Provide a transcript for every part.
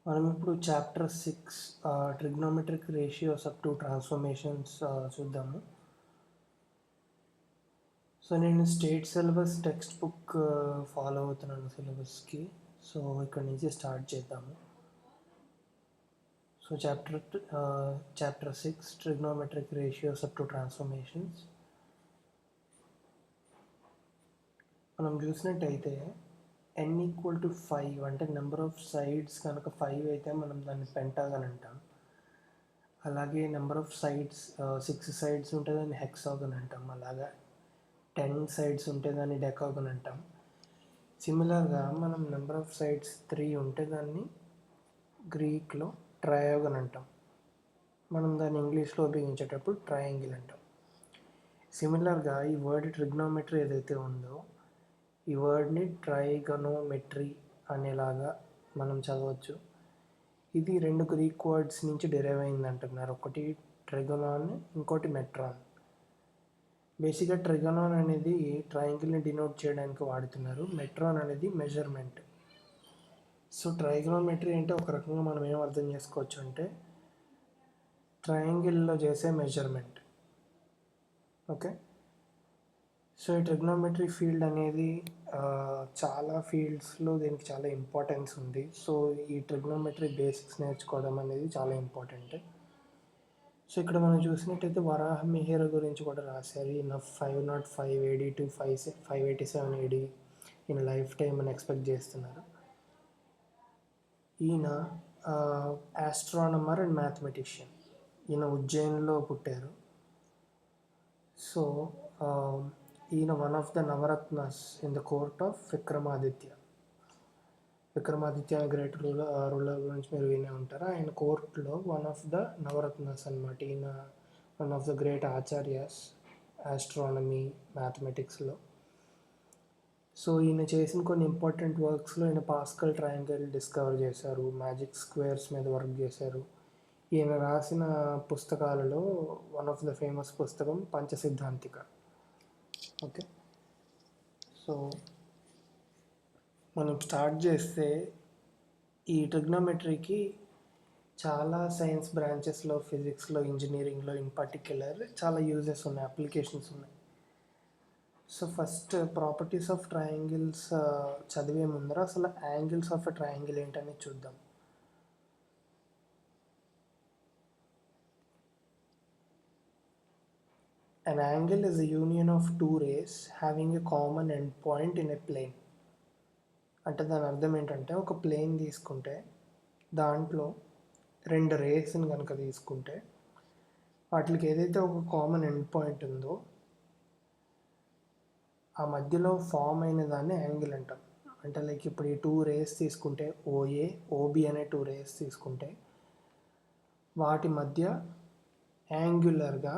మనం ఇప్పుడు chapter 6 trigonometric ratios up to transformations చూద్దాము. సో నేను state syllabus text book follow అవుతున్నాను సిలబస్కి. సో ఇక్కడ నుంచి స్టార్ట్ చేద్దాము. So chapter 6 trigonometric ratios up to transformations. మనం చూసినట్టయితే n ఈక్వల్ టు 5 అంటే నెంబర్ ఆఫ్ సైడ్స్ కనుక 5 అయితే మనం దాన్ని పెంటాగన్ అంటాం. అలాగే నెంబర్ ఆఫ్ సైడ్స్ 6 సైడ్స్ ఉంటే దాన్ని హెక్సాగన్ అంటాం. అలాగా 10 సైడ్స్ ఉంటే దాన్ని డెకాగన్ అంటాం. సిమిలర్గా మనం నెంబర్ ఆఫ్ సైడ్స్ 3 ఉంటే దాన్ని గ్రీక్లో ట్రయాగన్ అంటాం. మనం దాన్ని ఇంగ్లీష్లో ఉపయోగించేటప్పుడు ట్రయాంగిల్ అంటాం. సిమిలర్గా ఈ వర్డ్ ట్రిగ్నోమెట్రీ ఏదైతే ఉందో ఈ వర్డ్ని ట్రైగనోమెట్రీ అనేలాగా మనం చదవచ్చు. ఇది 2 గ్రీక్ వర్డ్స్ నుంచి డిరైవ్ అయింది అంటున్నారు. ఒకటి ట్రిగనాన్, ఇంకోటి మెట్రాన్. బేసిక్గా ట్రిగనాన్ అనేది ట్రయాంగిల్ని డినోట్ చేయడానికి వాడుతున్నారు. మెట్రాన్ అనేది మెజర్మెంట్. సో ట్రైగనోమెట్రీ అంటే ఒక రకంగా మనం ఏం అర్థం చేసుకోవచ్చు అంటే ట్రయాంగిల్లో చేసే మెజర్మెంట్. ఓకే, సో ఈ ట్రిగ్నోమెట్రీ ఫీల్డ్ అనేది చాలా ఫీల్డ్స్లో దీనికి చాలా ఇంపార్టెన్స్ ఉంది. సో ఈ ట్రిగ్నోమెట్రీ బేసిక్స్ నేర్చుకోవడం అనేది చాలా ఇంపార్టెంట్. సో ఇక్కడ మనం చూసినట్టయితే వరాహ మిహిర గురించి కూడా రాశారు. ఈయన 505 AD టు 587 AD ఈయన లైఫ్ టైం అని ఎక్స్పెక్ట్ చేస్తున్నారు. ఈయన ఆస్ట్రానమర్ అండ్ మ్యాథమెటిషియన్. ఈయన ఉజ్జయిన్లో పుట్టారు. సో ఈయన one of the Navaratnas in the court of Vikramaditya. Vikramaditya great ruler గురించి మీరు వినే ఉంటారు. ఆయన కోర్టులో వన్ ఆఫ్ ద నవరత్నాస్ అనమాట. ఈయన one of the great acharyas astronomy మ్యాథమెటిక్స్లో. సో ఈయన చేసిన కొన్ని ఇంపార్టెంట్ వర్క్స్లో ఈయన పాస్కల్ ట్రయాంగిల్ డిస్కవర్ చేశారు, మ్యాజిక్ స్క్వేర్స్ మీద వర్క్ చేశారు. ఈయన రాసిన పుస్తకాలలో వన్ ఆఫ్ ద ఫేమస్ పుస్తకం పంచసిద్ధాంతిక. ఓకే, సో మనం స్టార్ట్ చేస్తే ఈ ట్రిగ్నోమెట్రీకి చాలా సైన్స్ బ్రాంచెస్లో, ఫిజిక్స్లో, ఇంజనీరింగ్లో ఇన్ పర్టిక్యులర్ చాలా యూజెస్ ఉన్నాయి, అప్లికేషన్స్ ఉన్నాయి. So first properties of triangles చదివే ముందర అసలు యాంగిల్స్ ఆఫ్ ఎ ట్రయాంగిల్ ఏంటనేది చూద్దాం. An angle is a union of two rays having a common endpoint in a plane. అంటే దాని అర్థం ఏంటంటే ఒక ప్లేన్ తీసుకుంటే దాంట్లో 2 రేస్ని కనుక తీసుకుంటే వాటికి ఏదైతే ఒక కామన్ ఎండ్ పాయింట్ ఉందో ఆ మధ్యలో ఫామ్ అయిన దాన్ని యాంగిల్ అంటాం. అంటే లైక్ ఇప్పుడు ఈ 2 రేస్ తీసుకుంటే OA, OB అనే 2 రేస్ తీసుకుంటే వాటి మధ్య యాంగ్యులర్గా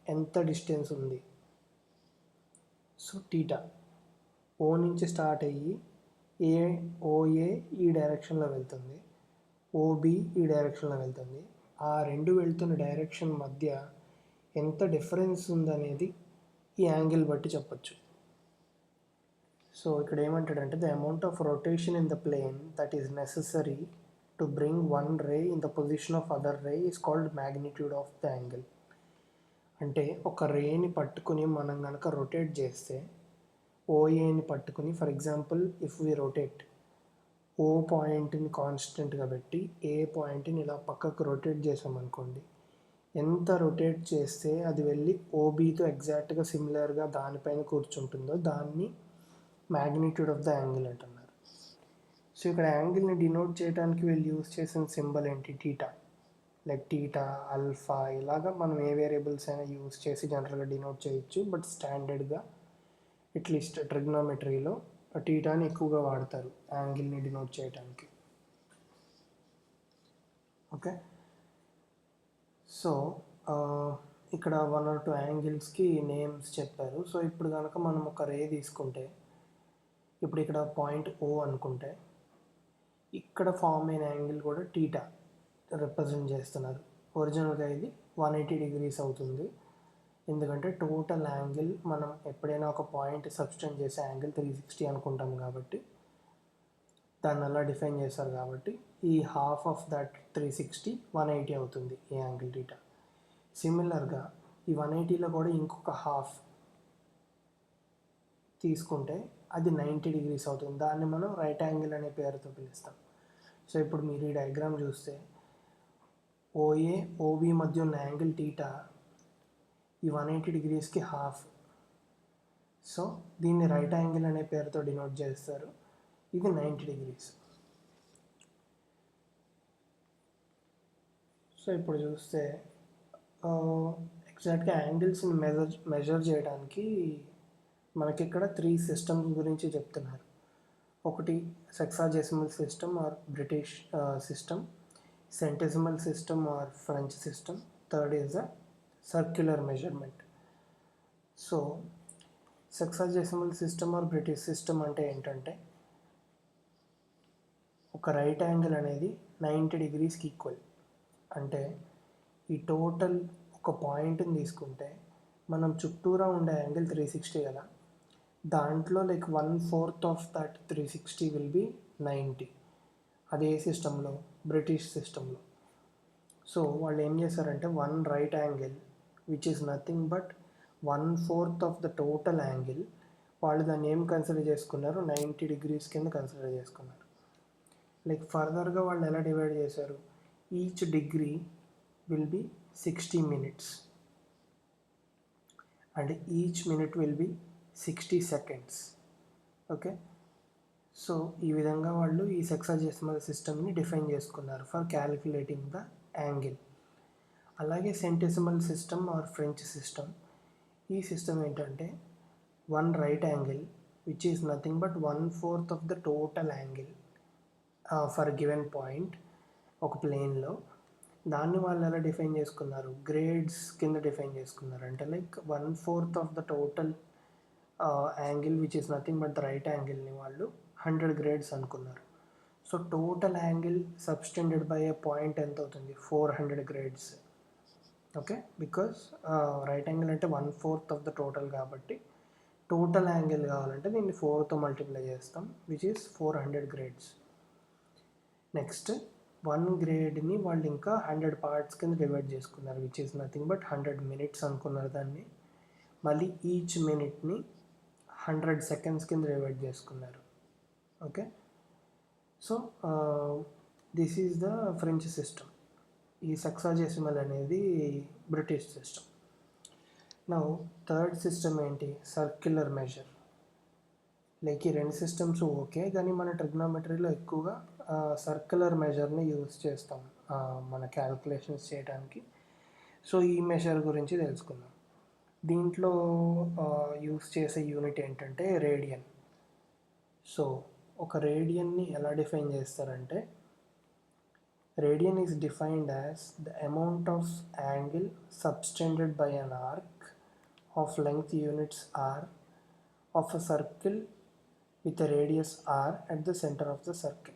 ఎంత డిస్టెన్స్ ఉంది. సో టీటా ఓ నుంచి స్టార్ట్ అయ్యి OA ఈ డైరెక్షన్లో వెళ్తుంది, OB ఈ డైరెక్షన్లో వెళ్తుంది. ఆ రెండు వెళ్తున్న డైరెక్షన్ మధ్య ఎంత డిఫరెన్స్ ఉందనేది ఈ యాంగిల్ బట్టి చెప్పచ్చు. సో ఇక్కడ ఏమంటాడంటే the amount of rotation in the plane that is necessary to bring one ray in the position of other ray is called magnitude of the angle. అంటే ఒక రేని పట్టుకుని మనం కనుక రొటేట్ చేస్తే OAని పట్టుకుని, for example if we rotate O పాయింట్ని కాన్స్టెంట్గా పెట్టి A పాయింట్ని ఇలా పక్కకు రొటేట్ చేసామనుకోండి, ఎంత రొటేట్ చేస్తే అది వెళ్ళి OBతో ఎగ్జాక్ట్గా సిమిలర్గా దానిపైన కూర్చుంటుందో దాన్ని మ్యాగ్నిట్యూడ్ ఆఫ్ ద యాంగిల్ అంటున్నారు. సో ఇక్కడ యాంగిల్ని డినోట్ చేయడానికి వీళ్ళు యూజ్ చేసిన సింబల్ ఏంటి? టీటా. లైక్ టీటా, ఆల్ఫా ఇలాగా మనం ఏ వేరియబుల్స్ అయినా యూజ్ చేసి జనరల్గా డినోట్ చేయొచ్చు. బట్ స్టాండర్డ్గా అట్లీస్ట్ ట్రిగ్నోమెట్రీలో టీటాని ఎక్కువగా వాడతారు యాంగిల్ని డినోట్ చేయడానికి. ఓకే, సో ఇక్కడ 1 or 2 యాంగిల్స్కి నేమ్స్ చెప్పారు. సో ఇప్పుడు కనుక మనం ఒక రే తీసుకుంటే, ఇప్పుడు ఇక్కడ పాయింట్ O అనుకుంటే ఇక్కడ ఫామ్ అయిన యాంగిల్ కూడా టీటా రిప్రజెంట్ చేస్తున్నారు. ఒరిజినల్గా ఇది 180 degrees అవుతుంది. ఎందుకంటే టోటల్ యాంగిల్ మనం ఎప్పుడైనా ఒక పాయింట్ సబ్స్టెండ్ చేసే యాంగిల్ 360 అనుకుంటాం కాబట్టి దాన్ని అలా డిఫైన్ చేస్తారు కాబట్టి ఈ హాఫ్ ఆఫ్ దట్ 360 180 అవుతుంది ఈ యాంగిల్ టీటా. సిమిలర్గా ఈ 180లో కూడా ఇంకొక హాఫ్ తీసుకుంటే అది 90 డిగ్రీస్ అవుతుంది. దాన్ని మనం రైట్ యాంగిల్ అనే పేరుతో పిలుస్తాం. సో ఇప్పుడు మీరు ఈ డయాగ్రామ్ చూస్తే ఓఏ ఓబి మధ్య ఉన్న యాంగిల్ టీటా ఈ 180 డిగ్రీస్కి హాఫ్. సో దీన్ని రైట్ యాంగిల్ అనే పేరుతో డినోట్ చేస్తారు. ఇది 90 డిగ్రీస్. సో ఇప్పుడు చూస్తే ఎగ్జాక్ట్గా యాంగిల్స్ని మెజర్ చేయడానికి మనకి ఇక్కడ 3 సిస్టమ్స్ గురించి చెప్తున్నారు. ఒకటి sexagesimal system or British system, centesimal system or French system, third is a circular measurement. So sexagesimal system or British system అంటే ఏంటంటే ఒక రైట్ యాంగిల్ అనేది 90 డిగ్రీస్కి ఈక్వల్. అంటే ఈ టోటల్ ఒక పాయింట్ని తీసుకుంటే మనం చుట్టూరా ఉండే యాంగిల్ 360 కదా, దాంట్లో like 1/4 of that 360 will be 90. అదే సిస్టంలో బ్రిటిష్ సిస్టంలో సో వాళ్ళు ఏం చేశారంటే one right angle which is nothing but 1/4 of the total angle, వాళ్ళు దాన్ని ఏం కన్సిడర్ చేసుకున్నారు, 90 డిగ్రీస్ కింద కన్సిడర్ చేసుకున్నారు. లైక్ ఫర్దర్గా వాళ్ళు ఎలా డివైడ్ చేశారు, each degree will be 60 minutes and each minute will be 60 seconds. Okay, so ఈ విధంగా వాళ్ళు ఈ సెక్సాజెసిమల్ సిస్టమ్ని డిఫైన్ చేసుకున్నారు ఫర్ క్యాలిక్యులేటింగ్ ద యాంగిల్. అలాగే సెంటెసిమల్ సిస్టమ్ ఆర్ ఫ్రెంచ్ సిస్టమ్, ఈ సిస్టమ్ ఏంటంటే one right angle which is nothing but 1/4 of the total angle for given point ఒక ప్లేన్లో. దాన్ని వాళ్ళు ఎలా డిఫైన్ చేసుకున్నారు, గ్రేడ్స్ కింద డిఫైన్ చేసుకున్నారు. అంటే like 1/4 of the total angle which is nothing but the right యాంగిల్ని వాళ్ళు 100 గ్రేడ్స్ అనుకున్నారు. So total angle subtended by a point ఎంత అవుతుంది, 400 grades. Okay, because right angle అంటే 1/4 ఆఫ్ ద టోటల్ కాబట్టి టోటల్ యాంగిల్ కావాలంటే దీన్ని 4తో మల్టిప్లై చేస్తాం విచ్ ఈస్ 400 గ్రేడ్స్. నెక్స్ట్ 1 గ్రేడ్ని వాళ్ళు ఇంకా 100 పార్ట్స్ కింద డివైడ్ చేసుకున్నారు which is nothing but 100 minutes అనుకున్నారు దాన్ని. మళ్ళీ ఈచ్ మినిట్ని 100 సెకండ్స్ కింద డివైడ్ చేసుకున్నారు. Okay, so this is the French system. ఈ సెక్సాజెసిమల్ అనేది British system. Now third system ఏంటి, సర్క్యులర్ మెజర్. లైక్ ఈ రెండు సిస్టమ్స్ ఓకే, కానీ మన ట్రిగ్నోమెట్రీలో ఎక్కువగా సర్క్యులర్ మెజర్ని యూజ్ చేస్తాం మన క్యాలిక్యులేషన్స్ చేయడానికి. సో ఈ మెజర్ గురించి తెలుసుకుందాం. దీంట్లో యూజ్ చేసే యూనిట్ ఏంటంటే రేడియన్. సో ఒక రేడియన్ని ఎలా డిఫైన్ చేస్తారంటే, radian is defined as the amount of angle subtended by an arc of length units r of a circle with a radius r at the center of the circle.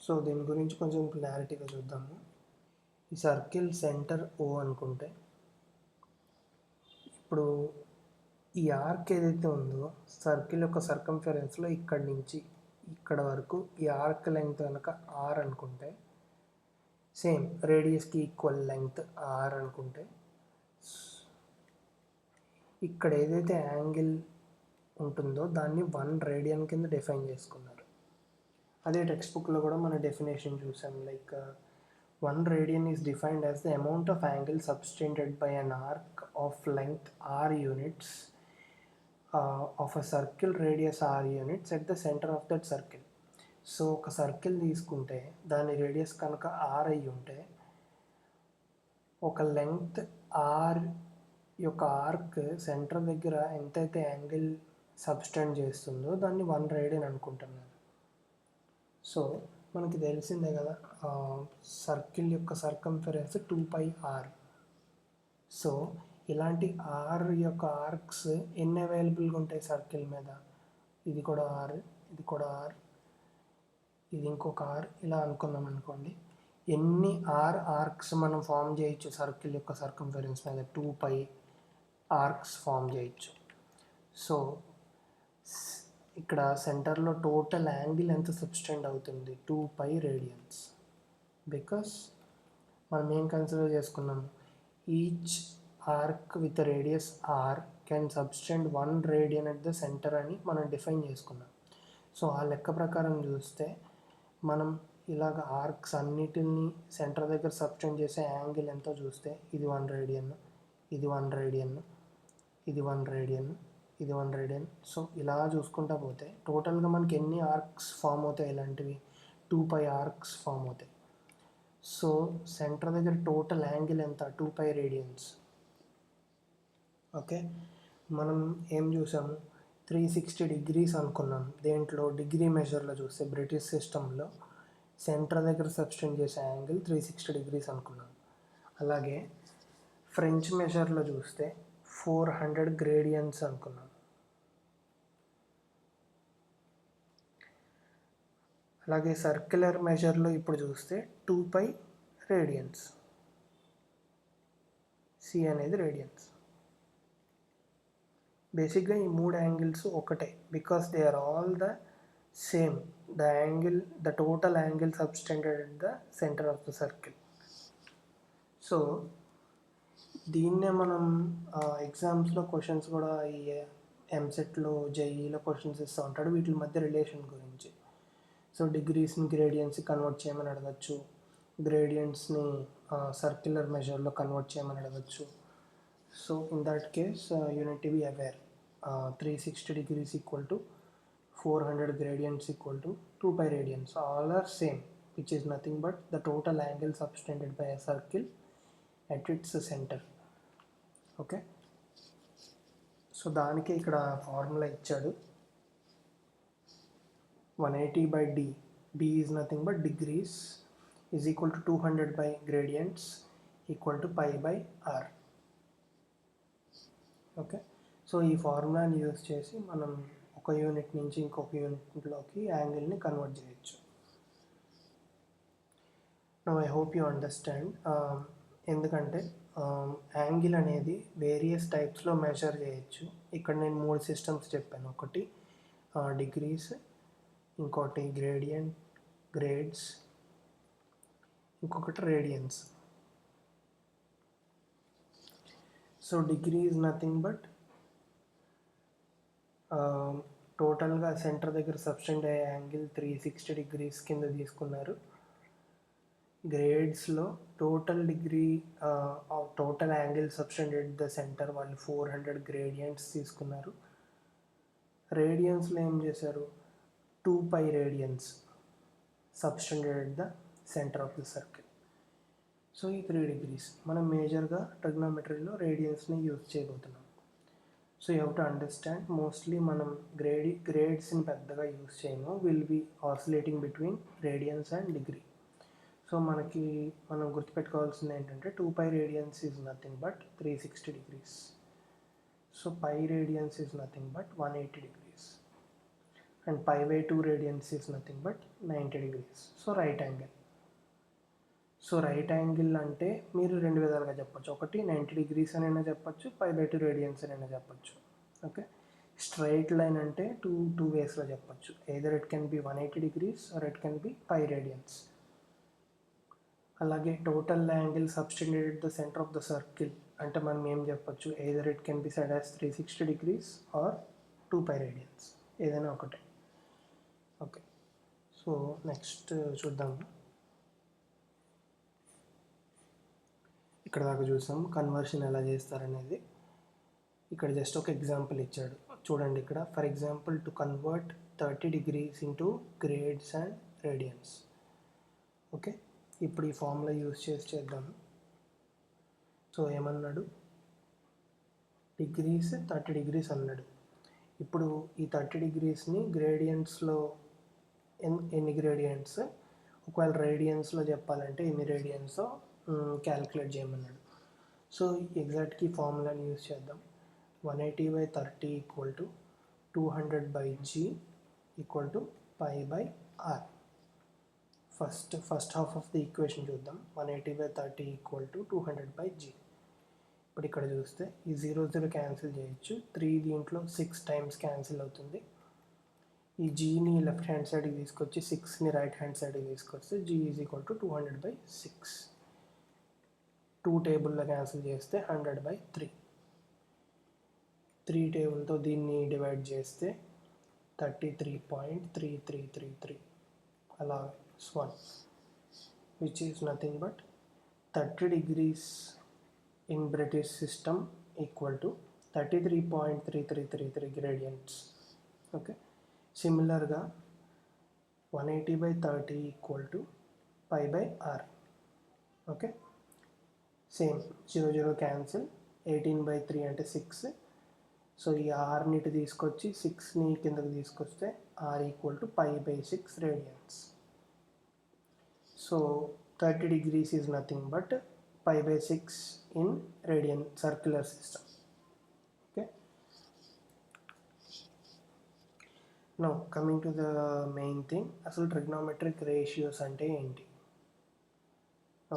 So దీని గురించి కొంచెం క్లారిటీగా చూద్దాము. ఈ circle centre O అనుకుంటే, ఇప్పుడు ఈ arc ఏదైతే ఉందో సర్కిల్ యొక్క సర్కంఫరెన్స్లో ఇక్కడి నుంచి ఇక్కడ వరకు ఈ ఆర్క్ లెంగ్త్ కనుక r అనుకుంటే, సేమ్ రేడియస్కి ఈక్వల్ లెంగ్త్ r అనుకుంటే, ఇక్కడ ఏదైతే యాంగిల్ ఉంటుందో దాన్ని 1 రేడియన్ కింద డిఫైన్ చేసుకున్నారు. అదే టెక్స్ట్ బుక్లో కూడా మన డెఫినేషన్ చూసాం. Like 1 radian is defined as the amount of angle subtended by an arc of length r units of a circle radius r units at the center of that circle. So ఒక circle తీసుకుంటే దాని radius కనుక r అయి ఉంటే, ఒక length r యొక్క arc center దగ్గర ఎంతైతే యాంగిల్ సబ్స్టెండ్ చేస్తుందో దాన్ని 1 రేడియన్ అనుకుంటున్నారు. సో మనకి తెలిసిందే కదా, సర్కిల్ యొక్క సర్కంఫరెన్స్ 2πr. సో ఇలాంటి r యొక్క ఆర్క్స్ ఎన్ని అవైలబుల్గా ఉంటాయి సర్కిల్ మీద, ఇది కూడా r, ఇది కూడా r, ఇది ఇంకొక r, ఇలా అనుకున్నాం అనుకోండి. ఎన్ని ఆర్క్స్ మనం ఫామ్ చేయొచ్చు సర్కిల్ యొక్క సర్కంఫరెన్స్ మీద, 2π ఆర్క్స్ ఫామ్ చేయొచ్చు. సో ఇక్కడ సెంటర్లో టోటల్ యాంగిల్ ఎంత సబ్స్టెండ్ అవుతుంది, 2π రేడియన్స్. బికాస్ మనం ఏం కన్సిడర్ చేసుకున్నాం, each arc with radius r can subtend 1 radian at the center అని మనం డిఫైన్ చేసుకున్నాం. సో ఆ లెక్క ప్రకారం చూస్తే మనం ఇలాగ ఆర్క్స్ అన్నిటిని సెంటర్ దగ్గర సబ్స్టెండ్ చేసే యాంగిల్ ఎంతో చూస్తే ఇది 1 రేడియన్, ఇది 1 రేడియన్, ఇది 1 రేడియన్, ఇది 1 రేడియన్. సో ఇలా చూసుకుంటా పోతే టోటల్గా మనకి ఎన్ని ఆర్క్స్ ఫామ్ అవుతాయి, ఇలాంటివి 2π ఆర్క్స్ ఫామ్ అవుతాయి. సో సెంటర్ దగ్గర టోటల్ యాంగిల్ ఎంత, 2π రేడియన్స్. ఓకే, మనం ఏం చూసాము, 360 డిగ్రీస్ అనుకున్నాం. దేంట్లో డిగ్రీ మెజర్లో చూస్తే బ్రిటిష్ సిస్టంలో సెంటర్ దగ్గర సబ్స్టెండ్ చేసే యాంగిల్ 360 డిగ్రీస్ అనుకున్నాం. అలాగే ఫ్రెంచ్ మెజర్లో చూస్తే 400 గ్రేడియన్స్ అనుకున్నాం. అలాగే సర్క్యులర్ మెజర్లో ఇప్పుడు చూస్తే 2π రేడియన్స్, సి అనేది రేడియన్స్. బేసిక్గా ఈ 3 యాంగిల్స్ ఒకటే, because they are all the same. The total angle subtended at the center of the circle. So దీన్నే మనం ఎగ్జామ్స్లో క్వశ్చన్స్ కూడా ఈ ఎంసెట్లో జేఈలో క్వశ్చన్స్ ఇస్తూ ఉంటాడు వీటి మధ్య రిలేషన్ గురించి. సో డిగ్రీస్ని గ్రేడియన్స్ని కన్వర్ట్ చేయమని అడగచ్చు, గ్రేడియంట్స్ని సర్క్యులర్ మెజర్లో కన్వర్ట్ చేయమని అడగచ్చు. So in that case you need to be aware 360 degrees equal to 400 gradients equal to 2π radians. All are same, which is nothing but the total angle subtended by a circle at its center. Okay, so దానికి ఇక్కడ formula ఇచ్చాడు, 180/d, d is nothing but degrees, is equal to 200 by gradients equal to π/r. Okay, so ఈ ఫార్ములాని use చేసి మనం ఒక unit నుంచి ఇంకొక యూనిట్లోకి యాంగిల్ని convert చేయొచ్చు. Now I hope you understand. ఎందుకంటే యాంగిల్ అనేది వేరియస్ టైప్స్లో మెజర్ చేయొచ్చు. ఇక్కడ నేను 3 సిస్టమ్స్ చెప్పాను. ఒకటి డిగ్రీస్, ఇంకోటి గ్రేడ్స్, ఇంకొకటి radians. So degree is nothing but టోటల్గా సెంటర్ దగ్గర సబ్స్టెండ్ అయ్యే యాంగిల్ 360 డిగ్రీస్ కింద తీసుకున్నారు. గ్రేడ్స్లో total angle subtended the center వాళ్ళు 400 గ్రేడియంట్స్ తీసుకున్నారు. రేడియన్స్లో ఏం చేశారు, 2π radians subtended the center of the circle. So ఈ 3 డిగ్రీస్ మనం మేజర్గా ట్రిగ్నోమెట్రీలో రేడియన్స్ని యూజ్ చేయబోతున్నాం. So you have to understand, mostly మనం గ్రేడ్స్ని పెద్దగా యూజ్ చేయము, will be oscillating between radians and degree. So మనం గుర్తుపెట్టుకోవాల్సింది ఏంటంటే 2π radians is nothing but 360 degrees. So π radians is nothing but 180 degrees and π/2 radians is nothing but 90 degrees. So right angle. So right angle అంటే మీరు 2 విధాలుగా చెప్పచ్చు. ఒకటి 90 degrees అనైనా చెప్పచ్చు, π/2 radians అనైనా చెప్పచ్చు. ఓకే, స్ట్రైట్ లైన్ అంటే టూ వేస్లో చెప్పచ్చు. Either it can be 180 degrees or it can be π radians. అలాగే total angle subtended at the center of the circle అంటే మనం ఏం చెప్పచ్చు, either it can be said as 360 degrees or 2π radians, ఏదైనా ఒకటే. ఓకే, సో నెక్స్ట్ చూద్దాము. ఇక్కడ దాకా చూసాం కన్వర్షన్ ఎలా చేస్తారనేది. ఇక్కడ జస్ట్ ఒక ఎగ్జాంపుల్ ఇచ్చాడు చూడండి. ఇక్కడ for example to convert 30 degrees into grades and radians. Okay, ఇప్పుడు ఈ ఫార్ములా యూజ్ చేసి చేద్దాము. సో ఏమన్నాడు, డిగ్రీస్ 30 డిగ్రీస్ అన్నాడు. ఇప్పుడు ఈ 30 డిగ్రీస్ని గ్రేడియంట్స్లో ఎన్ని గ్రేడియంట్స్, ఒకవేళ రేడియన్స్లో చెప్పాలంటే ఎన్ని రేడియన్స్ క్యాలిక్యులేట్ చేయమన్నాడు. సో ఎగ్జాక్ట్గా ఈ ఫార్ములాని యూజ్ చేద్దాం. 180/30 equal to 200/g equal to π/r. First half of the equation చూద్దాం. 180/30 ఈక్వల్ టు 200/g. ఇప్పుడు ఇక్కడ చూస్తే ఈ 0 క్యాన్సిల్ చేయొచ్చు. 3 దీంట్లో 6 టైమ్స్ క్యాన్సిల్ అవుతుంది. ఈ జీని లెఫ్ట్ హ్యాండ్ సైడ్కి తీసుకొచ్చి 6ని రైట్ హ్యాండ్ సైడ్కి తీసుకొస్తే g ఈజ్ ఈక్వల్ టు 200/6. 2 టేబుల్లో క్యాన్సిల్ చేస్తే 100/3. 3 టేబుల్తో దీన్ని డివైడ్ చేస్తే 33.3333 అలా 1, which is nothing but 30 degrees in British system equal to 33.3333 gradients. Okay, similarగా 180/30 equal to pi by r. Okay, same 0 0 cancel, 18/3 అంటే 6. సో ఈ rని ఇటు తీసుకొచ్చి 6ని కిందకి తీసుకొస్తే r equal to pi/6 radians. So 30 degrees is nothing but pi/6 in radian circular system. Okay, now coming to the main thing, అసలు trigonometric ratios అంటే ఏంటి?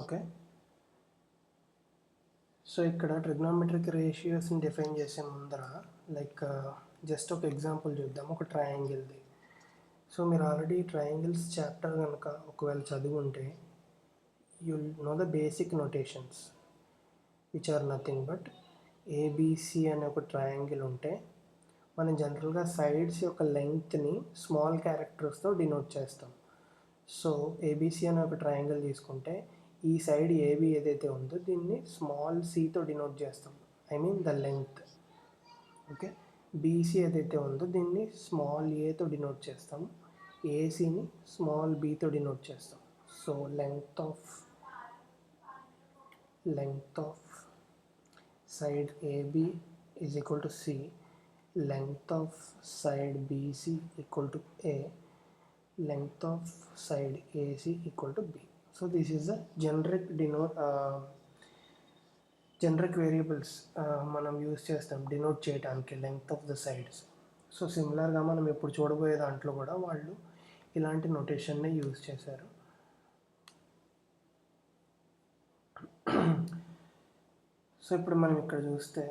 Okay, so ఇక్కడ ట్రిగ్నోమెట్రిక్ రేషియోస్ని డిఫైన్ చేసే ముందర లైక్ జస్ట్ ఒక ఎగ్జాంపుల్ చూద్దాం, ఒక ట్రయాంగిల్ది. So మీరు ఆల్రెడీ ట్రయాంగిల్స్ చాప్టర్ కనుక ఒకవేళ చదివి ఉంటే you'll know the basic notations, which are nothing but ABC అనే ఒక ట్రయాంగిల్ ఉంటే మనం జనరల్గా సైడ్స్ యొక్క లెంగ్త్ని స్మాల్ క్యారెక్టర్స్తో డినోట్ చేస్తాం. సో ఏబిసి అనే ఒక ట్రయాంగిల్ తీసుకుంటే ఈ సైడ్ ఏబి ఏదైతే ఉందో దీన్ని స్మాల్ సితో డినోట్ చేస్తాం, I mean the length. Okay, BC ఏదైతే ఉందో దీన్ని స్మాల్ ఏతో డినోట్ చేస్తాం, ఏసీని స్మాల్ బీతో డినోట్ చేస్తాం. So length of side AB is equal to C, length of side BC equal to A, length of side AC equal to B. So this is the generic variables మనం use చేస్తాం denote చేయడానికి length of the sides. So సిమిలర్గా మనం ఇప్పుడు చూడబోయే దాంట్లో కూడా వాళ్ళు ఇలాంటి నోటేషన్ని యూజ్ చేశారు. సో ఇప్పుడు మనం ఇక్కడ చూస్తే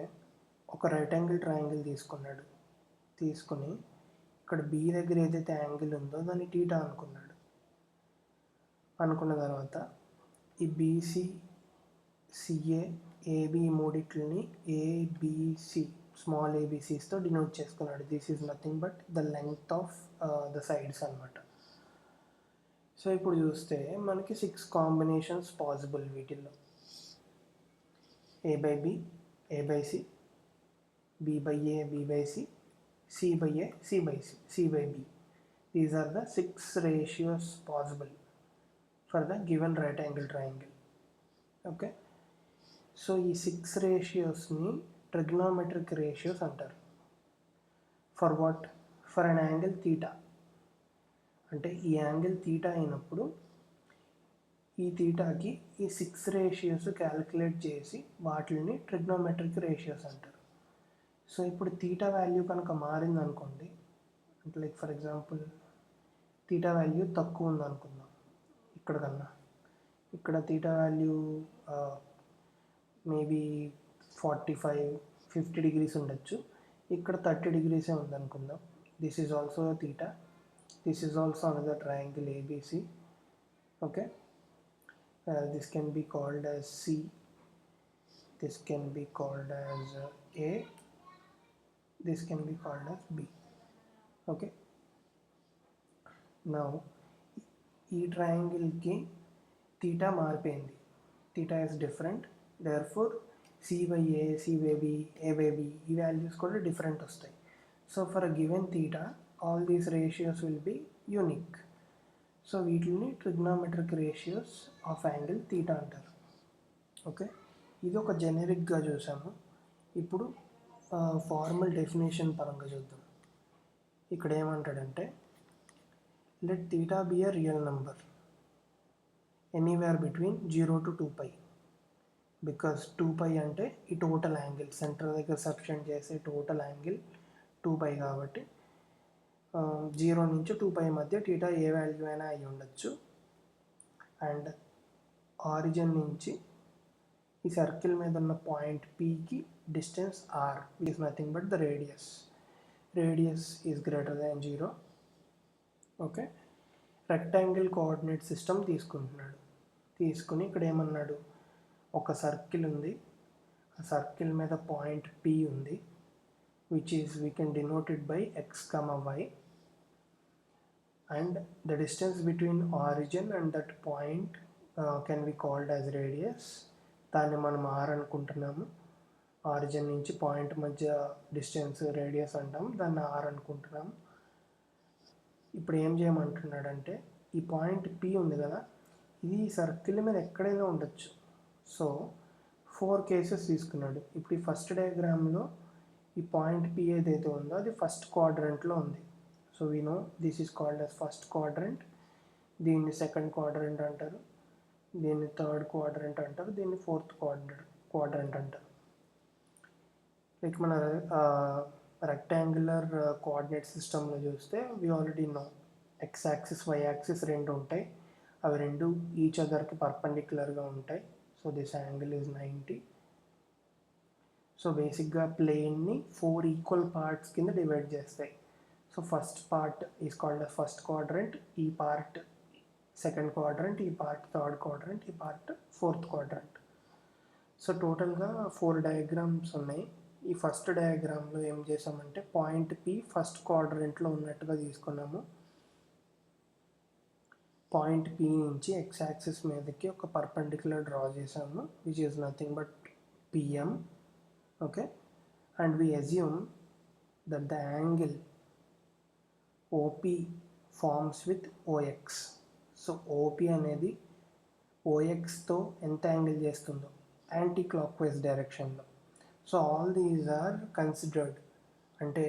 ఒక రైట్ యాంగిల్ ట్రయాంగిల్ తీసుకుని ఇక్కడ బి దగ్గర ఏదైతే యాంగిల్ ఉందో దాన్ని టీటా అనుకున్న తర్వాత ఈ బీసీ సిఏ ఏబి మూడిట్లని ఏబిసి స్మాల్ ఏబిసిస్తో డినోట్ చేసుకున్నాడు. This is nothing but the length of the sides అనమాట. సో ఇప్పుడు చూస్తే మనకి 6 కాంబినేషన్స్ పాసిబుల్ వీటిల్లో. A/B, A/C, B/A, B/C, C/A, C/C, C/B. These are the 6 ratios possible for the given right angle triangle. Okay, so ఈ 6 ratiosని trigonometric ratios అంటారు. For what? For an angle theta. అంటే ఈ angle theta అయినప్పుడు ఈ థీటాకి ఈ 6 ratios calculate చేసి వాటిని trigonometric ratios అంటారు. సో ఇప్పుడు థీటా వాల్యూ కనుక మారింది అనుకోండి, అంటే like for example theta value తక్కువ ఉంది అనుకుందాం, ఇక్కడ థీటా వాల్యూ మేబీ 45-50 degrees ఉండొచ్చు, ఇక్కడ 30 degrees ఉందనుకుందాం. This is also theta, this is also another triangle ABC. Okay, this can be called as C, this can be called as A, this can be called as B. Okay, now ఈ ట్రయాంగిల్కి theta మారిపోయింది, theta is different, therefore C/A, C/B, A/B ఈ values కూడా different వస్తాయి. So for a given theta all these ratios will be unique. So వీటిని trigonometric ratios of angle theta అంటారు. Okay, ఇది ఒక జెనరిక్గా చూసాము. ఇప్పుడు ఫార్మల్ డెఫినేషన్ పరంగా చూద్దాం. ఇక్కడ ఏమంటాడంటే let theta be a real number anywhere between 0 to 2π, because 2π అంటే ఈ టోటల్ యాంగిల్ సెంటర్ దగ్గర సబ్స్టెండ్ చేసే టోటల్ యాంగిల్ 2π కాబట్టి 0 నుంచి 2π మధ్య టీటా ఏ వాల్యూ అయినా అయి ఉండొచ్చు. అండ్ ఆరిజిన్ నుంచి ఈ సర్కిల్ మీద ఉన్న పాయింట్ Pకి distance r is nothing but the radius is greater than 0. Okay, rectangle coordinate system తీసుకుంటున్నాడు. తీసుకుని ఇక్కడ ఏమన్నాడు, ఒక సర్కిల్ ఉంది, ఆ సర్కిల్ మీద పాయింట్ P ఉంది, which is we can denote it by x comma y, and the distance between origin and that point can be called as radius. దాన్ని మనం r అనుకుంటున్నాము. ఆరిజిన్ నుంచి పాయింట్ మధ్య డిస్టెన్స్ రేడియస్ అంటాం, దాన్ని r అనుకుంటున్నాము. ఇప్పుడు ఏం చేయమంటున్నాడంటే, ఈ పాయింట్ P ఉంది కదా, ఇది సర్కిల్ మీద ఎక్కడైనా ఉండొచ్చు. సో 4 కేసెస్ తీసుకున్నాడు. ఇప్పుడు ఈ ఫస్ట్ డయాగ్రామ్లో ఈ పాయింట్ P ఏదైతే ఉందో అది ఫస్ట్ క్వాడ్రంట్లో ఉంది. So we know this is called as first quadrant, దీన్ని సెకండ్ క్వాడ్రంట్ అంటారు, దీన్ని థర్డ్ క్వాడ్రంట్ అంటారు, దీన్ని ఫోర్త్ క్వాడ్రంట్ అంటారు. లైక్ మన రెక్టాంగులర్ కోఆర్డినేట్ సిస్టంలో చూస్తే we already know X axis Y axis రెండు ఉంటాయి, అవి రెండు ఈచ్ అదర్కి పర్పెండిక్యులర్గా ఉంటాయి. So this angle is 90. So బేసిక్గా ప్లేన్ని 4 ఈక్వల్ పార్ట్స్ కింద డివైడ్ చేస్తాయి. So first part is called a first quadrant, ఈ పార్ట్ సెకండ్ క్వాడ్రంట్, ఈ పార్ట్ థర్డ్ క్వాడ్రంట్, ఈ పార్ట్ ఫోర్త్ క్వాడ్రంట్. సో టోటల్గా 4 డయాగ్రామ్స్ ఉన్నాయి. ఈ ఫస్ట్ డయాగ్రామ్లో ఏం చేసామంటే పాయింట్ P ఫస్ట్ క్వాడ్రంట్లో ఉన్నట్టుగా తీసుకున్నాము. పాయింట్ P నుంచి ఎక్స్ యాక్సిస్ మీదకి ఒక పర్పెండిక్యులర్ డ్రా చేసాము, which is nothing but PM. Okay, and we assume that the angle OP forms with OX. So OP అనేది OXతో ఎంత యాంగిల్ చేస్తుందో యాంటీ క్లాక్ వైజ్ డైరెక్షన్లో. So all these are considered. అంటే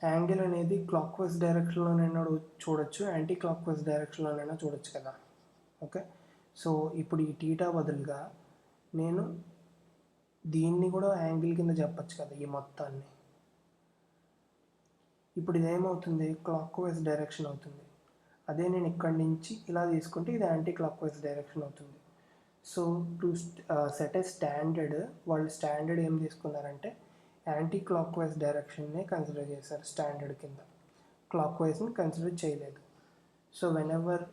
angle అనేది క్లాక్ వైజ్ డైరెక్షన్లోనైనా చూడొచ్చు, యాంటీ క్లాక్ వైజ్ డైరెక్షన్లోనైనా చూడొచ్చు కదా. ఓకే, సో ఇప్పుడు ఈ టీటా బదులుగా నేను దీన్ని కూడా యాంగిల్ కింద చెప్పచ్చు కదా, ఈ మొత్తాన్ని. ఇప్పుడు ఇదేమవుతుంది, క్లాక్ వైజ్ డైరెక్షన్ అవుతుంది. అదే నేను ఇక్కడి నుంచి ఇలా తీసుకుంటే ఇది యాంటీ క్లాక్ వైజ్ డైరెక్షన్ అవుతుంది. So to set a standard, వాళ్ళు స్టాండర్డ్ ఏం తీసుకున్నారంటే యాంటీ క్లాక్ వైజ్ డైరెక్షన్నే కన్సిడర్ చేశారు స్టాండర్డ్ కింద, క్లాక్ వైజ్ని కన్సిడర్ చేయలేదు. So whenever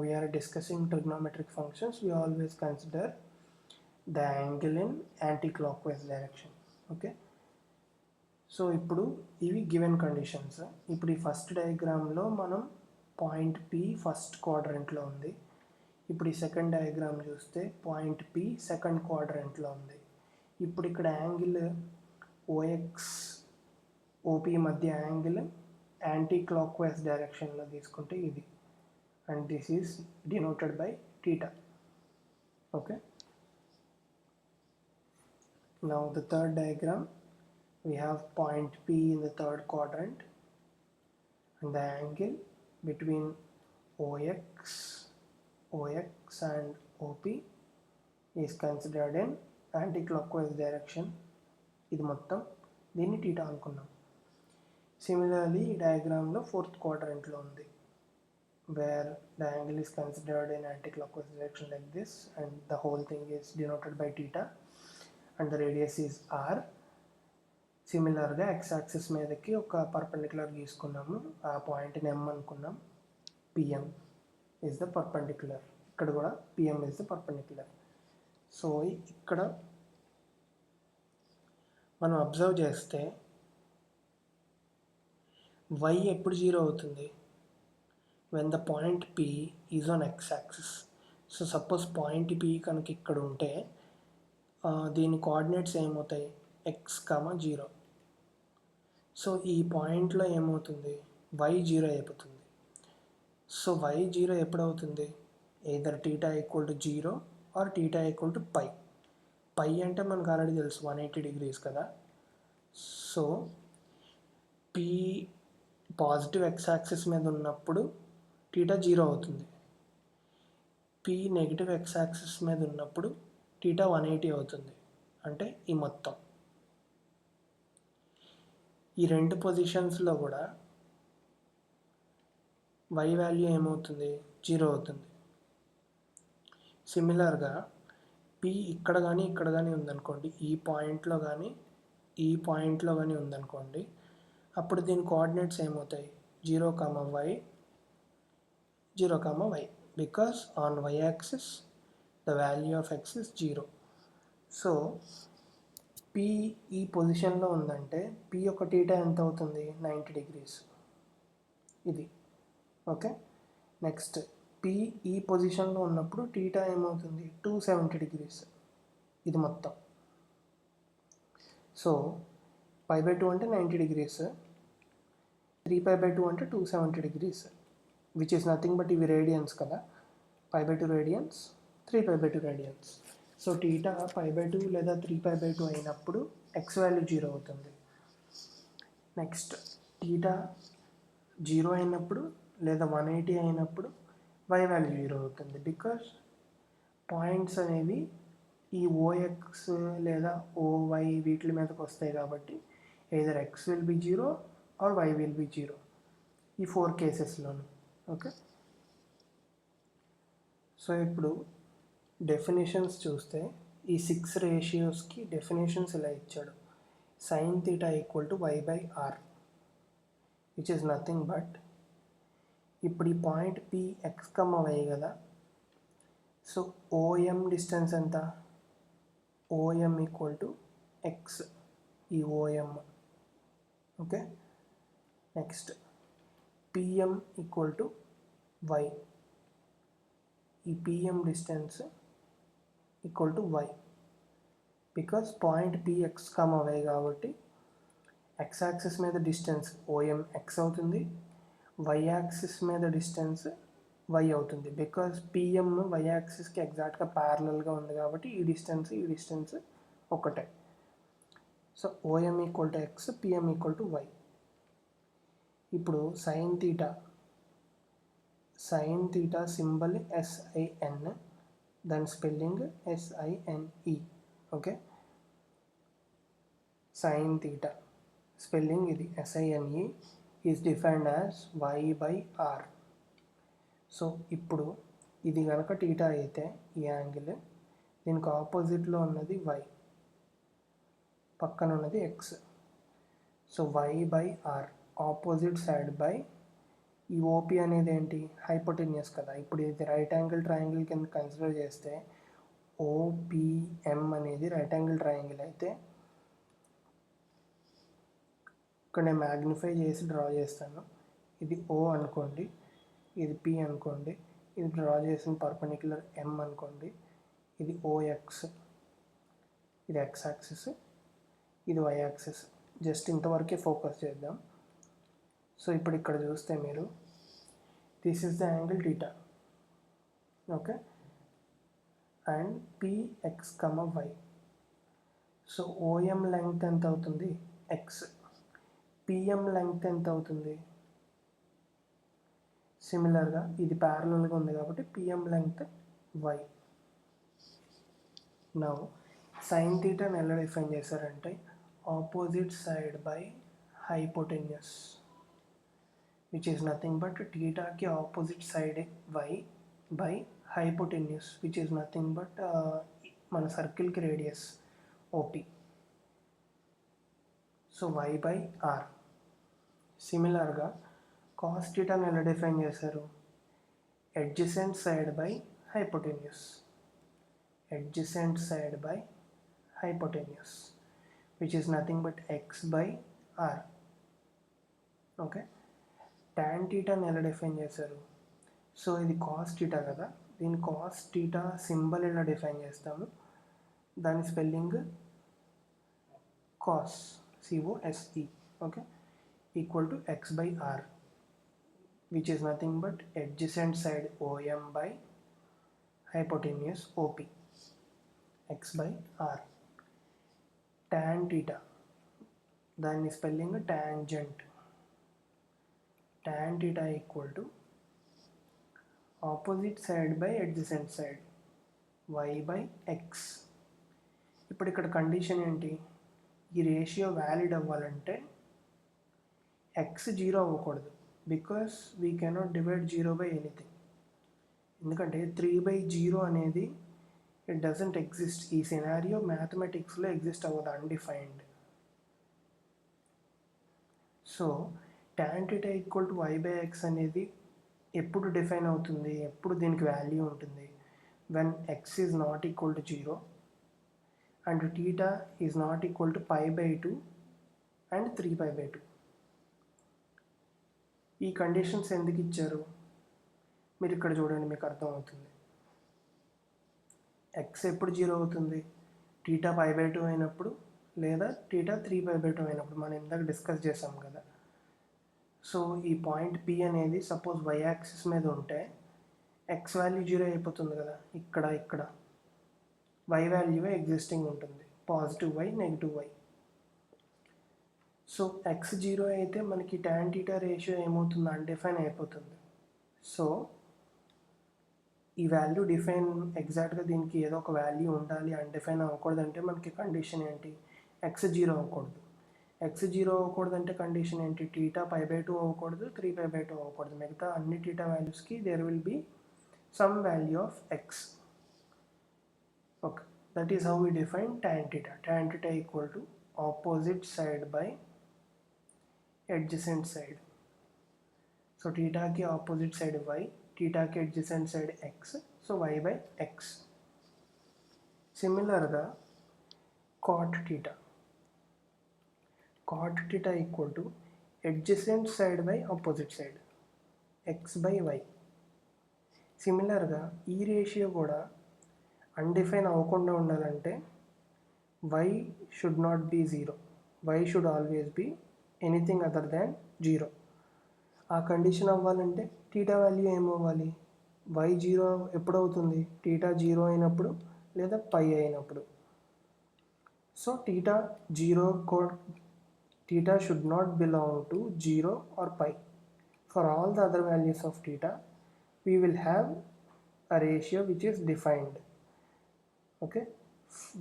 we're discussing trigonometric functions we always consider the angle in anticlockwise direction. Okay, so ఇప్పుడు ఇవి గివెన్ కండిషన్స్. ఇప్పుడు ఈ ఫస్ట్ డయాగ్రామ్లో మనం పాయింట్ P ఫస్ట్ క్వాడ్రంట్లో ఉంది. ఇప్పుడు ఈ సెకండ్ డయాగ్రామ్ చూస్తే పాయింట్ P సెకండ్ క్వాడ్రంట్లో ఉంది. ఇప్పుడు ఇక్కడ యాంగిల్ OX OP మధ్య యాంగిల్ యాంటీ క్లాక్ వైజ్ డైరెక్షన్లో తీసుకుంటే ఇది, and this is denoted by theta. Okay, now the third diagram, we have point P in the third quadrant and the angle between OX and OP is considered in anti-clockwise direction. ఇది మొత్తం దీన్ని theta అనుకున్నాం. Similarly ఈ డయాగ్రామ్లో fourth క్వాడ్రంట్లో ఉంది, wear the angle is considered in anti-clockwise direction like this and the whole thing is denoted by theta and the radius is r. సిమిలర్గా X axis మీదకి ఒక perpendicular గీసుకున్నాము, ఆ పాయింట్ని M అనుకున్నాం, PM is the perpendicular. ఇక్కడ కూడా PM is the perpendicular. So ఇక్కడ మనం అబ్జర్వ్ చేస్తే y ఎప్పుడు 0 అవుతుంది, when the point P is on x axis. So suppose point P కనుక ఇక్కడ ఉంటే దీని కోఆర్డినేట్స్ ఏమవుతాయి, x, 0. సో ఈ పాయింట్లో ఏమవుతుంది, y 0 అయిపోతుంది. సో y 0 ఎప్పుడు అవుతుంది, either theta equal to 0 or theta equal to pi. Pi అంటే మనకు ఆల్రెడీ తెలుసు 180 degrees కదా. So P positive X axis మీద ఉన్నప్పుడు టీటా 0 అవుతుంది, P నెగిటివ్ ఎక్స్ యాక్సిస్ మీద ఉన్నప్పుడు టీటా 180 అవుతుంది. అంటే ఈ మొత్తం ఈ రెండు పొజిషన్స్లో కూడా y వాల్యూ ఏమవుతుంది, 0 అవుతుంది. సిమిలర్గా P ఇక్కడ కానీ ఇక్కడ కానీ ఉందనుకోండి, ఈ పాయింట్లో కానీ ఈ పాయింట్లో కానీ ఉందనుకోండి, అప్పుడు దీని కోఆర్డినేట్స్ ఏమవుతాయి, 0, y 0, y, because on y-axis the value of x is 0. So p ఈ పొజిషన్లో ఉందంటే p యొక్క టీటా ఎంత అవుతుంది? 90 degrees. ఇది ఓకే. నెక్స్ట్ p ఈ పొజిషన్లో ఉన్నప్పుడు టీటా ఏమవుతుంది? 270 degrees. ఇది మొత్తం. సో π/2 అంటే 90 degrees, 3π/2 అంటే 270 degrees, which is nothing but ఇవి రేడియన్స్ కదా. π/2 రేడియన్స్, 3π/2 రేడియన్స్. సో టీటా π/2 లేదా 3π/2 అయినప్పుడు x వాల్యూ 0 అవుతుంది. నెక్స్ట్ టీటా 0 అయినప్పుడు లేదా 180 అయినప్పుడు y వాల్యూ 0 అవుతుంది. బికాస్ పాయింట్స్ అనేవి ఈ OX లేదా OY వీటి మీదకి వస్తాయి కాబట్టి either x will be 0 or y will be 0, ఈ 4 కేసెస్లోను. ఓకే. సో ఇప్పుడు డెఫినేషన్స్ చూస్తే ఈ 6 రేషియోస్కి డెఫినేషన్స్ ఇలా ఇచ్చాడు. sin theta equal to y/r, which is nothing but, ఇప్పుడు ఈ పాయింట్ px, y కదా. సో OM డిస్టెన్స్ ఎంత? OM ఈక్వల్ టు x, ఈ OM. Okay. Next PM equal to y, ఈ PM distance equal to y, because point px, y కాబట్టి x axis మీద distance OM x అవుతుంది, y యాక్సిస్ మీద distance y అవుతుంది. Because PM y యాక్సిస్కి ఎగ్జాక్ట్గా ప్యారలల్గా ఉంది కాబట్టి ఈ డిస్టెన్స్ ఒకటే. So OM equal to x, PM equal to y. ఇప్పుడు sin theta సింబల్ SIN, దాని spelling SINE. Okay. sin theta spelling ఇది SINE is defined as y/r. So ఇప్పుడు ఇది కనుక టీటా అయితే ఈ యాంగిల్, దీనికి ఆపోజిట్లో ఉన్నది y, పక్కన ఉన్నది x. So y/r, opposite side by ఈ OP అనేది ఏంటి? హైపోటెన్యూస్ కదా. ఇప్పుడు ఇది రైట్ యాంగిల్ ట్రయాంగిల్ కింద కన్సిడర్ చేస్తే OPM అనేది రైట్ యాంగిల్ ట్రయాంగిల్ అయితే, ఇక్కడ నేను మ్యాగ్నిఫై చేసి డ్రా చేస్తాను. ఇది O అనుకోండి, ఇది P అనుకోండి, ఇది డ్రా చేసిన పర్పెండిక్యులర్ M అనుకోండి, ఇది OX, ఇది X యాక్సిస్, ఇది Y యాక్సిస్. జస్ట్ ఇంతవరకే ఫోకస్ చేద్దాం. సో ఇప్పుడు ఇక్కడ చూస్తే మీరు, this is the angle theta. Okay. And PX, y. So OM length ఎంత అవుతుంది? x. PM లెంగ్త్ ఎంత అవుతుంది? సిమిలర్గా ఇది ప్యారలల్గా ఉంది కాబట్టి PM length y. Now sin thetaని ఎలా డిఫైన్ చేశారంటే opposite side by hypotenuse, which is nothing but టీటాకి opposite side y by hypotenuse, which is nothing but మన సర్కిల్కి రేడియస్ OP. So y/r. సిమిలర్గా కాస్ థీటాని ఎలా డిఫైన్ చేశారు? Adjacent side by hypotenuse, adjacent side by hypotenuse, which is nothing but x/r. Okay. tan థీటాని ఎలా define చేశారు? So ఇది cos theta కదా, దీని కాస్ థీటా సింబల్ ఎలా డిఫైన్ చేస్తాము? దాని spelling cos, COSE. Okay. Equal to x/r, which is nothing but adjacent side OM by hypotenuse OP, x/r. tan theta, దాని spelling tangent, tan theta equal to opposite side by adjacent side y/x. ఇప్పుడు ఇక్కడ condition ఏంటి? ఈ ratio valid అవ్వాలంటే x 0 అవ్వకూడదు, because we cannot divide 0 by anything. ఎందుకంటే 3/0 అనేది it doesn't exist. ఈ సినారియో మ్యాథమెటిక్స్లో ఎగ్జిస్ట్ అవ్వదు, undefined. So tan theta equal to y/x అనేది ఎప్పుడు డిఫైన్ అవుతుంది, ఎప్పుడు దీనికి వాల్యూ ఉంటుంది, when X is not equal to 0 అండ్ theta is not equal to π/2 and 3π/2. ఈ కండిషన్స్ ఎందుకు ఇచ్చారు మీరు ఇక్కడ చూడండి, మీకు అర్థమవుతుంది. ఎక్స్ ఎప్పుడు 0 అవుతుంది, టీటా π/2 అయినప్పుడు లేదా టీటా 3π/2 అయినప్పుడు. మనం ఇందాక డిస్కస్ చేసాం కదా. సో ఈ పాయింట్ P అనేది సపోజ్ y యాక్సిస్ మీద ఉంటే ఎక్స్ వాల్యూ 0 అయిపోతుంది కదా. ఇక్కడ y వాల్యూ ఎగ్జిస్టింగ్ ఉంటుంది, positive y negative y. So X 0 అయితే మనకి tan θ రేషియో ఏమవుతుంది, అన్డిఫైన్ అయిపోతుంది. సో ఈ వాల్యూ డిఫైన్ ఎగ్జాక్ట్గా దీనికి ఏదో ఒక వాల్యూ ఉండాలి, అన్డిఫైన్ అవ్వకూడదు అంటే మనకి కండిషన్ ఏంటి, ఎక్స్ 0 అవ్వకూడదు. ఎక్స్ 0 అవ్వకూడదు అంటే కండిషన్ ఏంటి, టీటా π/2 అవ్వకూడదు, 3π/2 అవ్వకూడదు. మిగతా అన్ని టీటా వాల్యూస్కి there will be some value of X. Okay, that is how we define tan theta. Tan theta equal to opposite side by adjacent side. So టీటాకి ఆపోజిట్ సైడ్ y, టీటాకి adjacent side x, so y by x. సిమిలర్గా cot theta. Cot theta equal to adjacent side by opposite side, x by y. సిమిలర్గా ఈ ratio కూడా undefined అవ్వకుండా ఉండాలంటే y should not be 0, y should always be anything other than 0. ఆ condition అవ్వాలంటే theta value ఏమవ్వాలి, y 0 ఎప్పుడు అవుతుంది, టీటా 0 అయినప్పుడు లేదా π అయినప్పుడు. So theta should not belong to 0 or pi. For all the other values of theta, we will have a ratio which is defined. Okay,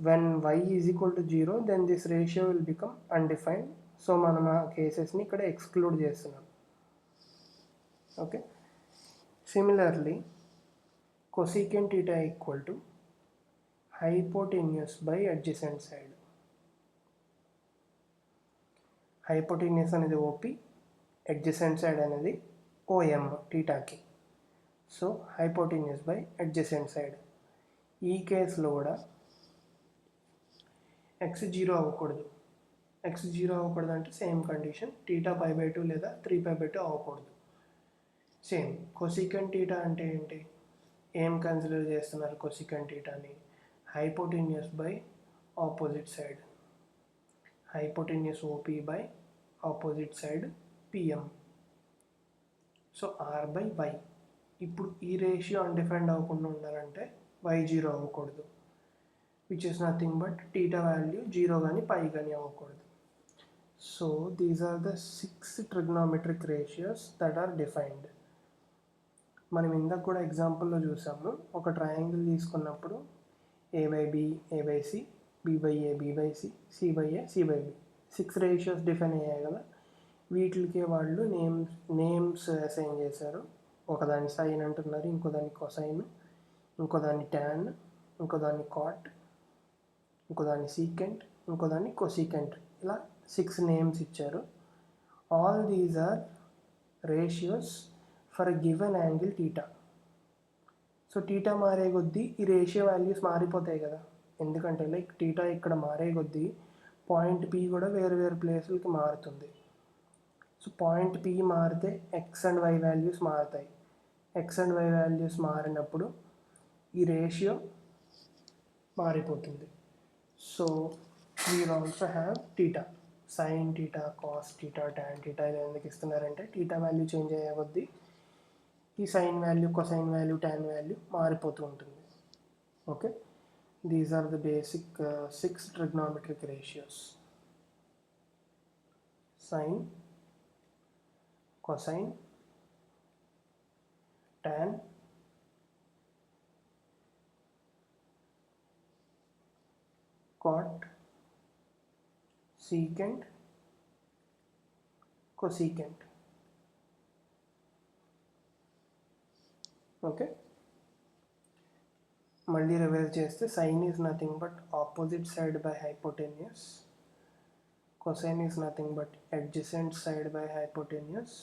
when y is equal to 0, then this ratio will become undefined. So మనం ఆ కేసెస్ని ఇక్కడ exclude చేస్తున్నాం. Okay, similarly cosecant theta equal to hypotenuse by adjacent side. Hypotenuse అనేది OP, adjacent side అనేది OM టీటాకి. So hypotenuse by adjacent side. ఈ కేసులో కూడా ఎక్స్ 0 అవ్వకూడదు. ఎక్స్ 0 అవ్వకూడదు అంటే సేమ్ కండిషన్, టీటా π/2 లేదా 3π/2 అవ్వకూడదు. సేమ్ కొసికెంట్ టీటా అంటే ఏంటి, ఏం కన్సిడర్ చేస్తున్నారు కొసికెంట్ టీటాని, hypotenuse by opposite side, hypotenuse OP by opposite side PM. So R by Y. ఇప్పుడు ఈ రేషియో అన్డిఫైన్డ్ అవ్వకుండా ఉండాలంటే y 0 అవ్వకూడదు, which is nothing but theta value 0 కానీ π కానీ అవ్వకూడదు. So these are the 6 trigonometric ratios that are defined. మనం ఇందాక కూడా ఎగ్జాంపుల్లో చూసాము, ఒక ట్రయాంగిల్ తీసుకున్నప్పుడు a/b, a/c, b/a, b/c, c/a, c/b, 6 ratios define అయ్యాయి కదా. వీటికి వాళ్ళు నేమ్స్ అసైన్ చేశారు. ఒకదాన్ని సైన్ అంటున్నారు, ఇంకో దాన్ని కొసైన్, ఇంకో దాన్ని ట్యాన్, ఇంకో దాన్ని కాట్, ఇంకో దాన్ని సీకెంట్, ఇంకో దాన్ని కొసీకెంట్. ఇలా 6 నేమ్స్ ఇచ్చారు. All these are ratios for a given angle theta. So theta మారే కొద్దీ ఈ రేషియో వాల్యూస్ మారిపోతాయి కదా. ఎందుకంటే లైక్ టీటా ఇక్కడ మారే కొద్దీ పాయింట్ P కూడా వేరు వేరు ప్లేసులకి మారుతుంది. సో పాయింట్ P మారితే ఎక్స్ అండ్ వై వాల్యూస్ మారుతాయి. ఎక్స్ అండ్ వై వాల్యూస్ మారినప్పుడు ఈ రేషియో మారిపోతుంది. So we also have theta, sine theta, cos theta, tan theta. ఇలా ఎందుకు ఇస్తున్నారంటే టీటా వాల్యూ చేంజ్ అయ్యే కొద్దీ ఈ sign value, cosine value, tan value మారిపోతూ ఉంటుంది. Okay, these are the basic 6 trigonometric ratios: sine, cosine, tan, cot, secant, cosecant. Okay, మళ్ళీ revise చేస్తే sine is nothing but opposite side by hypotenuse, cosine is nothing but adjacent side by hypotenuse,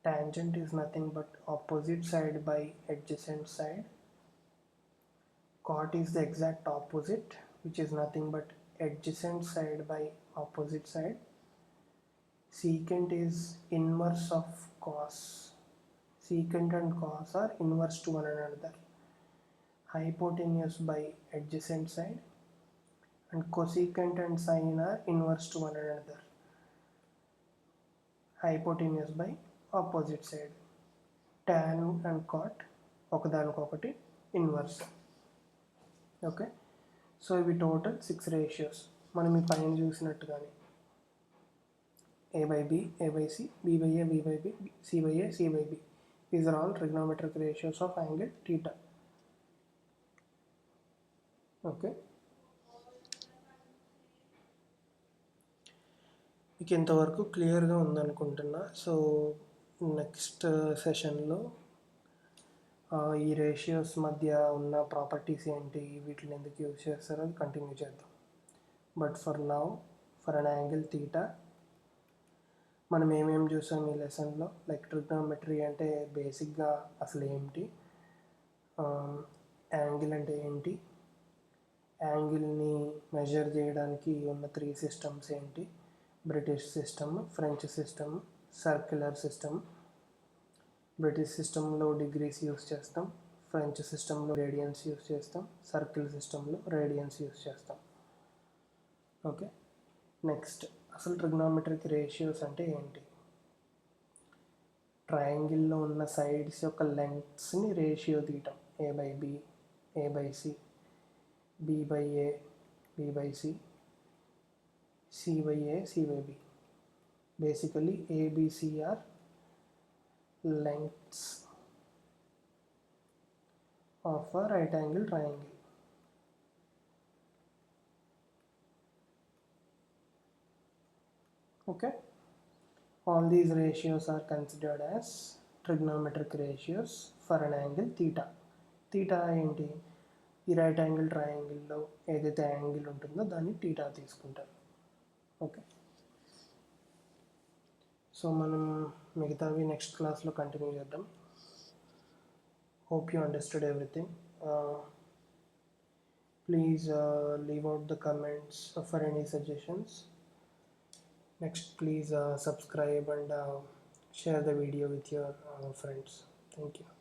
Tangent is nothing but opposite side by adjacent side. Cot is the exact opposite, which is nothing but adjacent side by opposite side. Secant is inverse of cos. Secant and cos are inverse to one another. Hypotenuse by adjacent side, and cosecant and sine are inverse to one another. Hypotenuse by opposite side. Tan and cot ఒకదానికొకటి inverse. Okay, so ఇవి total 6 ratios. మనం ఈ పైన చూసినట్టుగానే a/b, a/c, b/a, b/b, c/a, c/b. These are all trigonometric ratios of angle theta. Okay, మీకు ఇంతవరకు క్లియర్గా ఉందనుకుంటున్నా. So next సెషన్లో ఈ రేషియోస్ మధ్య ఉన్న ప్రాపర్టీస్ ఏంటి, వీటిని ఎందుకు యూజ్ చేస్తారో అది కంటిన్యూ చేద్దాం. But for now, for an angle theta మనం ఏమేమి చూసాం ఈ లెసన్లో, లైక్ ట్రిగ్నోమెట్రీ అంటే బేసిక్గా అసలు ఏంటి, యాంగిల్ అంటే ఏంటి, యాంగిల్ని మెజర్ చేయడానికి ఉన్న 3 సిస్టమ్స్ ఏంటి, British system, French system, circular system. British సిస్టంలో డిగ్రీస్ యూస్ చేస్తాం, ఫ్రెంచ్ సిస్టంలో రేడియన్స్ యూస్ చేస్తాం, సర్కిల్ సిస్టంలో రేడియన్స్ యూస్ చేస్తాం. ఓకే, నెక్స్ట్ అసలు ట్రిగ్నోమెట్రిక్ రేషియోస్ అంటే ఏంటి, ట్రయాంగిల్లో ఉన్న సైడ్స్ యొక్క లెంగ్త్స్ని రేషియో తీయటం. a/b, a/c, b/a, b/c, c/a, c/b. Basically ABC are lengths of a right angle triangle. Okay, all these ratios are considered as trigonometric ratios for an angle theta. Theta ఏంటి, ఈ right angle ట్రయాంగిల్లో ఏదైతే angle ఉంటుందో దాన్ని theta తీసుకుంటారు. Okay, so మనం మిగతావి next క్లాస్లో continue చేద్దాం. Hope you understood everything. Please leave out the comments for any suggestions. Next, please subscribe and share the video with your friends. Thank you.